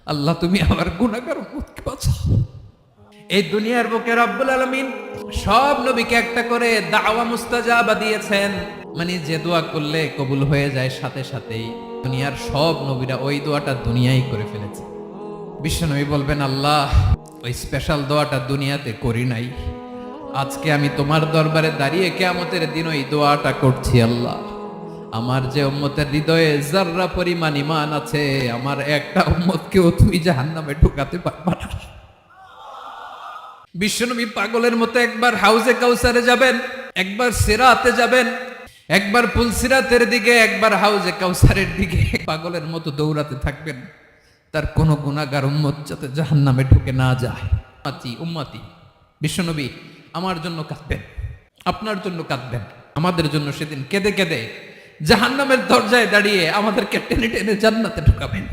আল্লাহ তুমি আমার গুনাহগার উম্মতকে বাঁচাও। এই দুনিয়ার বুকে রব্বুল আলামিন সব নবীকে একটা করে দাওয়া মুস্তাজাবা দিয়েছেন, মানে যে দোয়া করলে কবুল হয়ে যায় সাথে সাথেই। দুনিয়ার সব নবীরা ওই দোয়াটা দুনিয়ায় করে ফেলেছে। বিশ্বনবী বলবেন, আল্লাহ ওই স্পেশাল দোয়াটা দুনিয়াতে করি নাই, আজকে আমি তোমার দরবারে দাঁড়িয়ে কিয়ামতের দিন ওই দোয়াটা করছি। আল্লাহ আমার যে উম্মতের হৃদয়ে যাররা পরিমাণ ঈমান আছে, আমার একটা উম্মতকেও তুমি জাহান্নামে ঢুকাতে পারবা না। বিশ্বনবী পাগলের মতো একবার হাউজে কাউসারে যাবেন, একবার সিরাতে যাবেন, একবার পুলসিরাতের দিকে, একবার হাউজে কাউসারের দিকে, পাগলের মতো দৌড়াতে থাকবেন, তার কোনো গুনাহগার উম্মত যাতে জাহান্নামে ঢুকে না যায়। উম্মতি বিশ্বনবী আমার জন্য কাঁদবেন, আপনার জন্য কাঁদবেন, আমাদের জন্য সেদিন কেঁদে কেঁদে জাহান্নামের দরজায় দাঁড়িয়ে আমাদেরকে টেনে টেনে জান্নাতে ঢুকাবেন।